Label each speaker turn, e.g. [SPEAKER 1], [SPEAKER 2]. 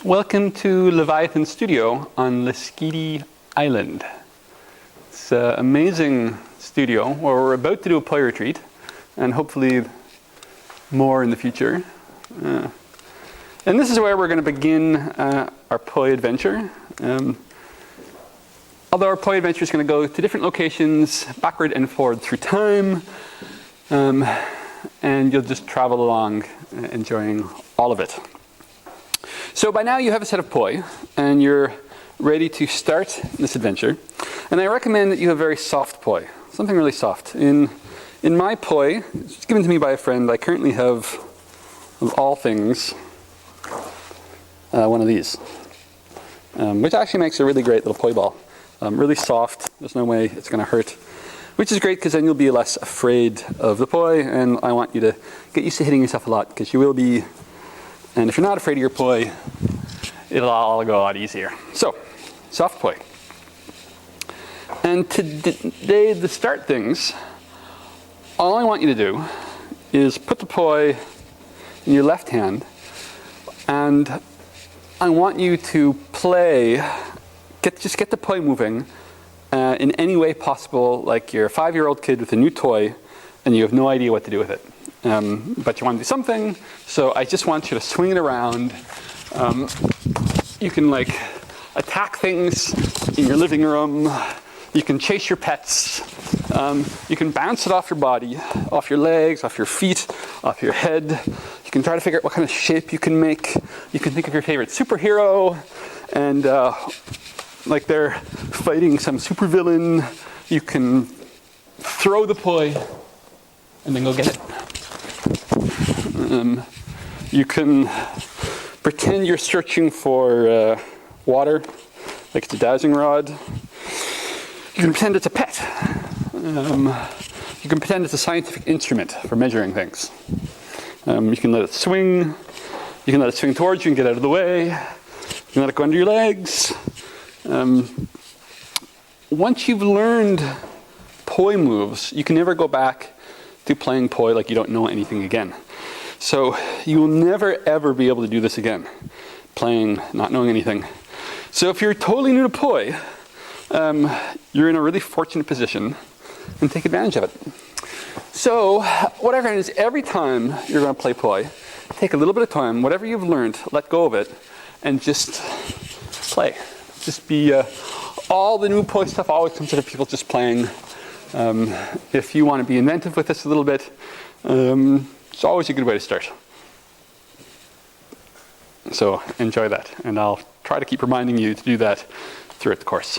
[SPEAKER 1] Welcome to Leviathan Studio on Leskidi Island. It's an amazing studio where we're about to do a poi retreat, and hopefully more in the future. And this is where we're going to begin our poi adventure. Although our poi adventure is going to go to different locations, backward and forward through time, and you'll just travel along enjoying all of it. So by now you have a set of poi, and you're ready to start this adventure. And I recommend that you have very soft poi, something really soft. In my poi, it's given to me by a friend, I currently have, of all things, one of these, which actually makes a really great little poi ball. Really soft, there's no way it's going to hurt, which is great because then you'll be less afraid of the poi, and I want you to get used to hitting yourself a lot, because you will be. And if you're not afraid of your poi, it'll all go a lot easier. So, soft poi. And today, to start things, all I want you to do is put the poi in your left hand, and I want you to play, just get the poi moving in any way possible, like you're a 5-year-old kid with a new toy, and you have no idea what to do with it. But you want to do something, so I just want you to swing it around. You can like attack things in your living room. You can chase your pets. You can bounce it off your body, off your legs, off your feet, off your head. You can try to figure out what kind of shape you can make. You can think of your favorite superhero, and like they're fighting some supervillain. You can throw the poi and then go get it. You can pretend you're searching for water, like it's a dowsing rod. You can pretend it's a pet. You can pretend it's a scientific instrument for measuring things. You can let it swing. You can let it swing towards you and get out of the way. You can let it go under your legs. Once you've learned poi moves, you can never go back to playing poi like you don't know anything again. So you will never ever be able to do this again, playing not knowing anything. So if you're totally new to poi, you're in a really fortunate position, and take advantage of it. So what I recommend is every time you're going to play poi, take a little bit of time, whatever you've learned, let go of it, and just play. Just be, all the new poi stuff always comes out of people just playing. If you want to be inventive with this a little bit, it's always a good way to start. So enjoy that, and I'll try to keep reminding you to do that throughout the course.